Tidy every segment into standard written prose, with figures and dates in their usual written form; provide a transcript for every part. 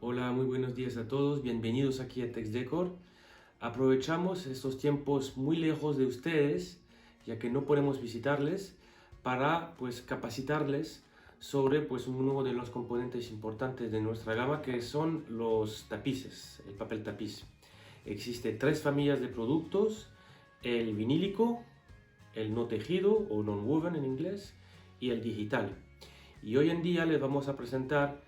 Hola, muy buenos días a todos, bienvenidos aquí a TexDecor. Aprovechamos estos tiempos muy lejos de ustedes, ya que no podemos visitarles, para capacitarles sobre uno de los componentes importantes de nuestra gama, que son los tapices, el papel tapiz. Existen tres familias de productos: el vinílico, el no tejido o non-woven en inglés, y el digital. Y hoy en día les vamos a presentar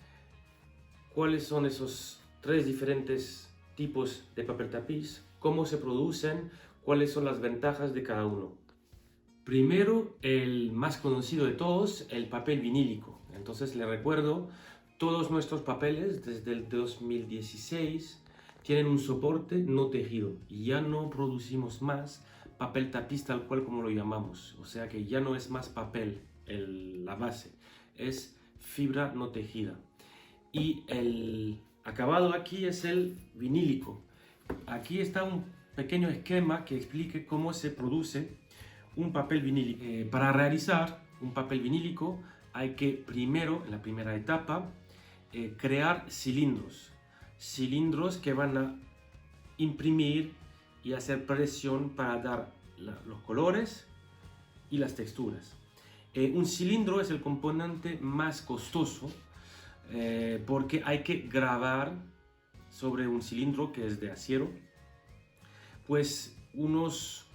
cuáles son esos tres diferentes tipos de papel tapiz, cómo se producen, cuáles son las ventajas de cada uno. Primero, el más conocido de todos, el papel vinílico. Entonces les recuerdo, todos nuestros papeles desde el 2016 tienen un soporte no tejido y ya no producimos más papel tapiz tal cual como lo llamamos. O sea que ya no es más papel la base, es fibra no tejida. Y el acabado aquí es el vinílico. Aquí está un pequeño esquema que explique cómo se produce un papel vinílico. Para realizar un papel vinílico hay que primero, en la primera etapa, crear cilindros. Cilindros que van a imprimir y hacer presión para dar los colores y las texturas. Un cilindro es el componente más costoso, porque hay que grabar sobre un cilindro que es de acero, pues unos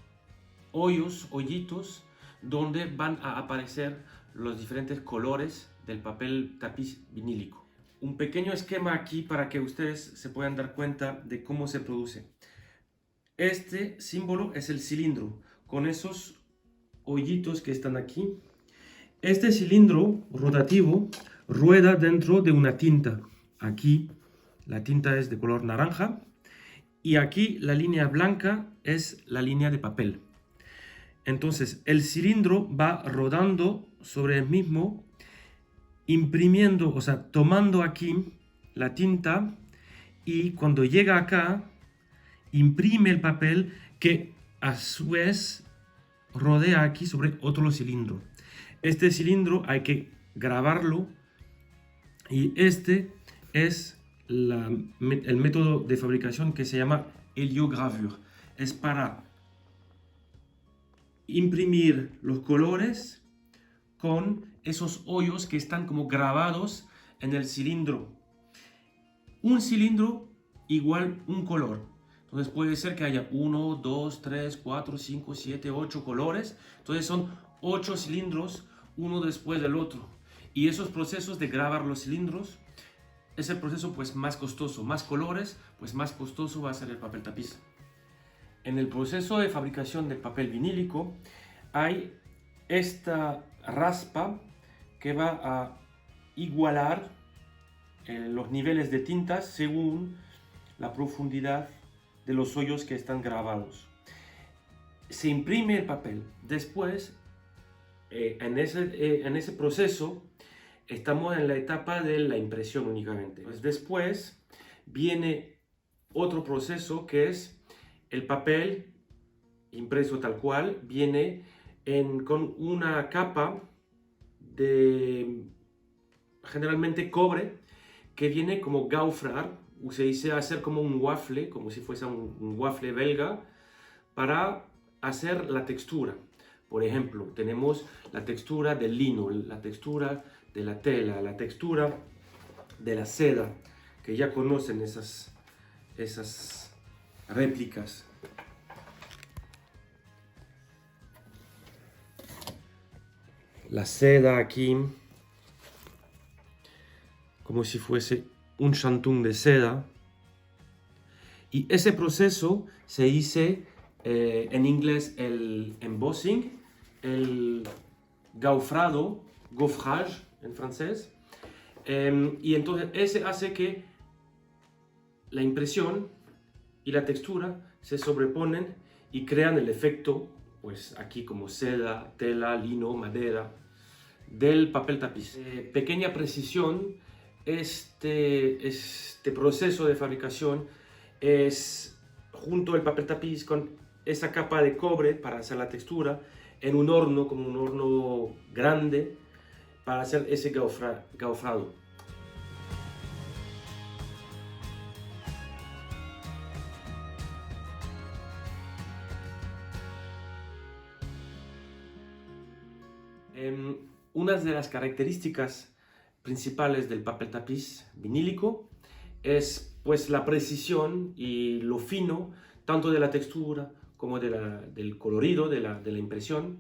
hoyitos donde van a aparecer los diferentes colores del papel tapiz vinílico. Un pequeño esquema aquí para que ustedes se puedan dar cuenta de cómo se produce. Este símbolo es el cilindro con esos hoyitos que están aquí. Este cilindro rotativo rueda dentro de una tinta. Aquí la tinta es de color naranja y aquí la línea blanca es la línea de papel. Entonces el cilindro va rodando sobre el mismo, imprimiendo, o sea, tomando aquí la tinta, y cuando llega acá imprime el papel que a su vez rodea aquí sobre otro cilindro. Este cilindro hay que grabarlo y este es el método de fabricación que se llama heliogravure. Es para imprimir los colores con esos hoyos que están como grabados en el cilindro. Un cilindro igual un color. Entonces puede ser que haya 1, 2, 3, 4, 5, 7, 8 colores. Entonces son 8 cilindros uno después del otro. Y esos procesos de grabar los cilindros es el proceso más costoso. Más colores, pues más costoso va a ser el papel tapiz. En el proceso de fabricación del papel vinílico hay esta raspa que va a igualar los niveles de tintas según la profundidad de los hoyos que están grabados. Se imprime el papel. Después, en ese proceso, estamos en la etapa de la impresión únicamente. Pues después viene otro proceso que es el papel impreso tal cual. Viene con una capa de generalmente cobre que viene como gaufrar, se dice hacer como un waffle, como si fuese un waffle belga, para hacer la textura. Por ejemplo, tenemos la textura del lino, la textura de la tela, la textura de la seda, que ya conocen esas réplicas. La seda aquí, como si fuese un shantung de seda. Y ese proceso se dice en inglés el embossing, el gaufrado, gaufrage en francés. Y entonces ese hace que la impresión y la textura se sobreponen y crean el efecto, pues aquí como seda, tela, lino, madera, del papel tapiz. Pequeña precisión, este proceso de fabricación es junto al papel tapiz con esa capa de cobre para hacer la textura en un horno, como un horno grande, para hacer ese gaufrado. Una de las características principales del papel tapiz vinílico es pues la precisión y lo fino tanto de la textura como del colorido de la impresión.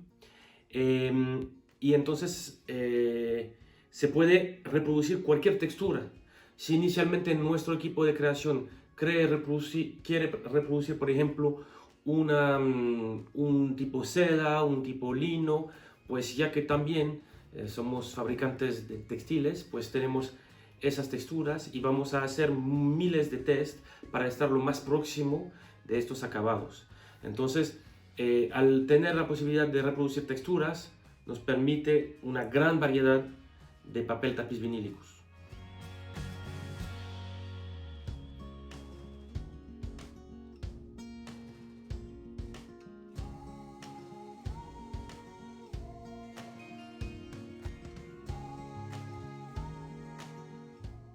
Y entonces se puede reproducir cualquier textura. Si inicialmente nuestro equipo de creación quiere reproducir, por ejemplo, un tipo seda, un tipo lino, pues ya que también somos fabricantes de textiles, pues tenemos esas texturas y vamos a hacer miles de test para estar lo más próximo de estos acabados. Entonces, al tener la posibilidad de reproducir texturas, nos permite una gran variedad de papel tapiz vinílicos.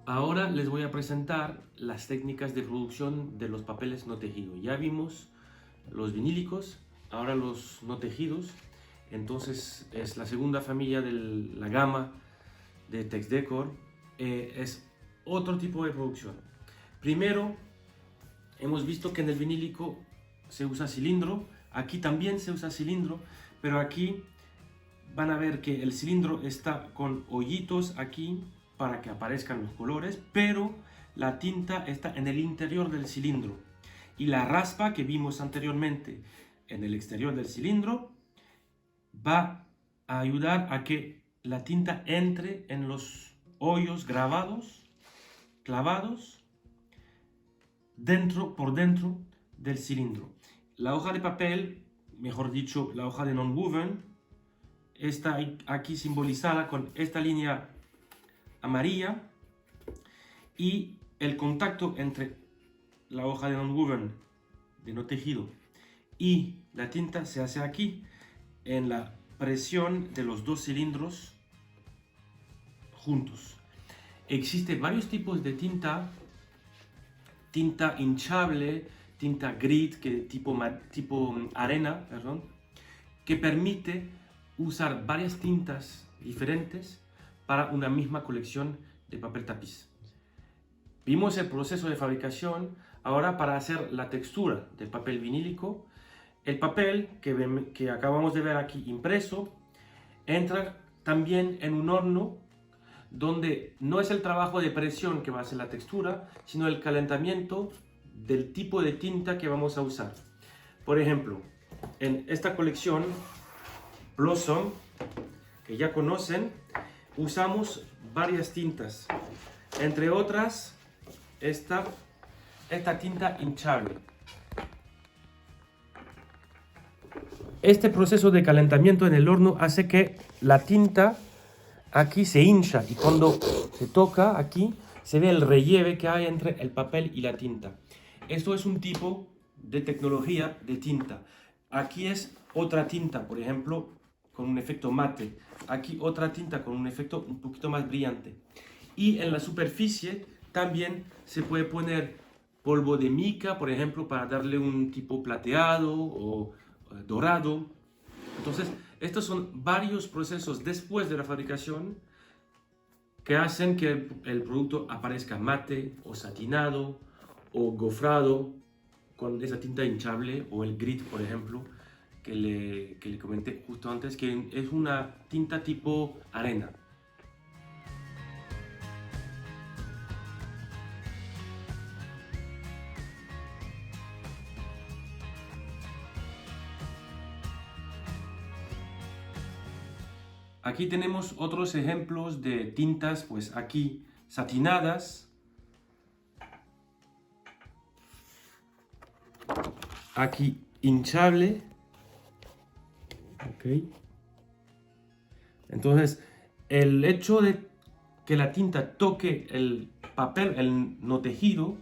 Ahora les voy a presentar las técnicas de producción de los papeles no tejidos. Ya vimos los vinílicos, ahora los no tejidos. Entonces es la segunda familia de la gama de TexDecor. Es otro tipo de producción. Primero, hemos visto que en el vinílico se usa cilindro. Aquí también se usa cilindro, pero aquí van a ver que el cilindro está con hoyitos aquí para que aparezcan los colores, pero la tinta está en el interior del cilindro. Y la raspa que vimos anteriormente en el exterior del cilindro va a ayudar a que la tinta entre en los hoyos grabados, clavados, por dentro del cilindro. La hoja de papel, mejor dicho, la hoja de nonwoven, está aquí simbolizada con esta línea amarilla, y el contacto entre la hoja de nonwoven, de no tejido, y la tinta se hace aquí, en la presión de los dos cilindros juntos. Existen varios tipos de tinta: tinta hinchable, tinta grit, tipo arena, perdón, que permite usar varias tintas diferentes para una misma colección de papel tapiz. Vimos el proceso de fabricación. Ahora, para hacer la textura del papel vinílico, el papel que acabamos de ver aquí impreso entra también en un horno donde no es el trabajo de presión que va a hacer la textura, sino el calentamiento del tipo de tinta que vamos a usar. Por ejemplo, en esta colección Blossom, que ya conocen, usamos varias tintas, entre otras esta tinta hinchable. Este proceso de calentamiento en el horno hace que la tinta aquí se hincha, y cuando se toca aquí se ve el relieve que hay entre el papel y la tinta. Esto es un tipo de tecnología de tinta. Aquí es otra tinta, por ejemplo, con un efecto mate. Aquí otra tinta con un efecto un poquito más brillante. Y en la superficie también se puede poner polvo de mica, por ejemplo, para darle un tipo plateado o dorado. Entonces, estos son varios procesos después de la fabricación que hacen que el producto aparezca mate o satinado o gofrado con esa tinta hinchable, o el grit, por ejemplo, que le comenté justo antes, que es una tinta tipo arena. Aquí tenemos otros ejemplos de tintas, pues aquí satinadas, aquí hinchable, ok. Entonces, el hecho de que la tinta toque el papel, el no tejido,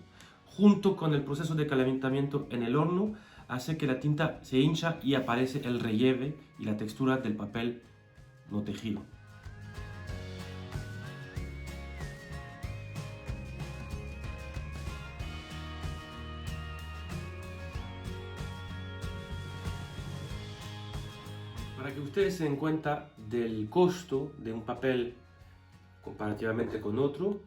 junto con el proceso de calentamiento en el horno, hace que la tinta se hincha y aparece el relieve y la textura del papel no tejido. Para que ustedes se den cuenta del costo de un papel comparativamente con otro,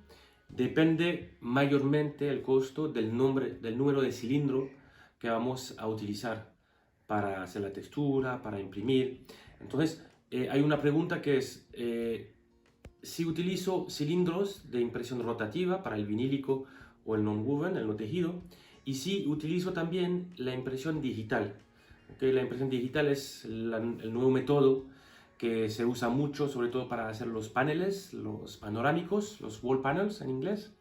depende mayormente el costo del número de cilindro que vamos a utilizar para hacer la textura, para imprimir. Entonces, hay una pregunta que es, si utilizo cilindros de impresión rotativa para el vinílico o el non-woven, el no tejido, y si utilizo también la impresión digital. ¿Okay? La impresión digital es el nuevo método que se usa mucho, sobre todo para hacer los paneles, los panorámicos, los wall panels en inglés.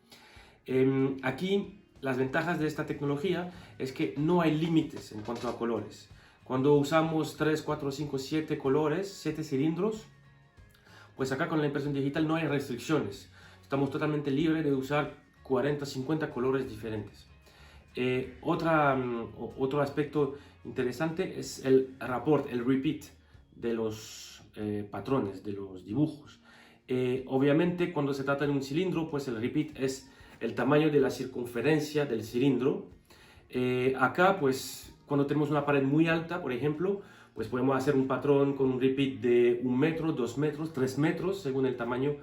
Aquí las ventajas de esta tecnología es que no hay límites en cuanto a colores. Cuando usamos 3, 4, 5, 7 colores, 7 cilindros, pues acá con la impresión digital no hay restricciones. Estamos totalmente libres de usar 40, 50 colores diferentes. Otro aspecto interesante es el rapport, el repeat de los patrones, de los dibujos. Obviamente cuando se trata de un cilindro, pues el repeat es el tamaño de la circunferencia del cilindro. Acá pues cuando tenemos una pared muy alta, por ejemplo, pues podemos hacer un patrón con un repeat de 1 metro, 2 metros, 3 metros, según el tamaño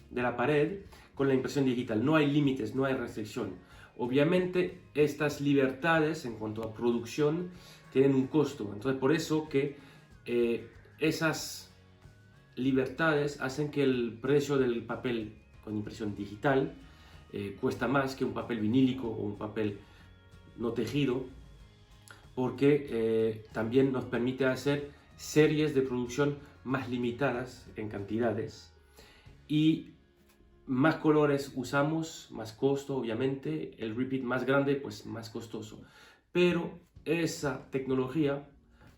de la pared, con la impresión digital. No hay límites, no hay restricción. Obviamente estas libertades en cuanto a producción tienen un costo. Entonces por eso que esas libertades hacen que el precio del papel con impresión digital cuesta más que un papel vinílico o un papel no tejido, porque también nos permite hacer series de producción más limitadas en cantidades y más colores usamos, más costo obviamente, el repeat más grande pues más costoso, pero esa tecnología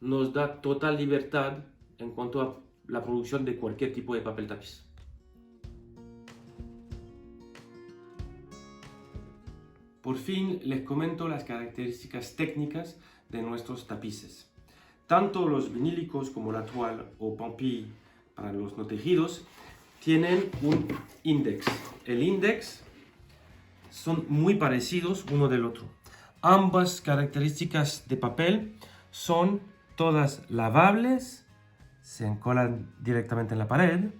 nos da total libertad en cuanto a la producción de cualquier tipo de papel tapiz. Por fin les comento las características técnicas de nuestros tapices. Tanto los vinílicos como la toile o Pampi para los no tejidos tienen un índice. El índice son muy parecidos uno del otro. Ambas características de papel son todas lavables, se encolan directamente en la pared,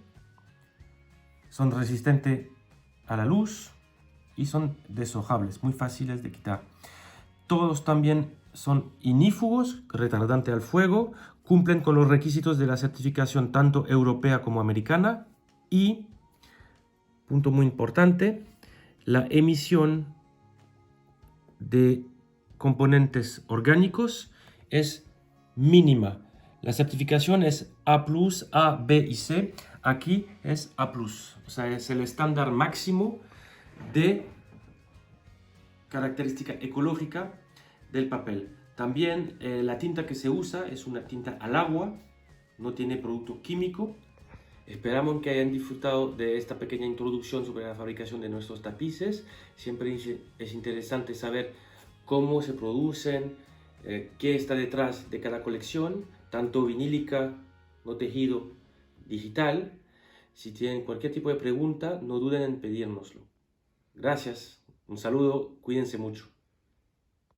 son resistentes a la luz y son deshojables, muy fáciles de quitar. Todos también son ignífugos, retardantes al fuego, cumplen con los requisitos de la certificación tanto europea como americana y, punto muy importante, la emisión de componentes orgánicos es mínima. La certificación es A+, A, B y C. Aquí es A+, o sea, es el estándar máximo de característica ecológica del papel. También la tinta que se usa es una tinta al agua, no tiene producto químico. Esperamos que hayan disfrutado de esta pequeña introducción sobre la fabricación de nuestros tapices. Siempre es interesante saber cómo se producen, qué está detrás de cada colección, tanto vinílica, no tejido, digital. Si tienen cualquier tipo de pregunta, no duden en pedírnoslo. Gracias, un saludo, cuídense mucho.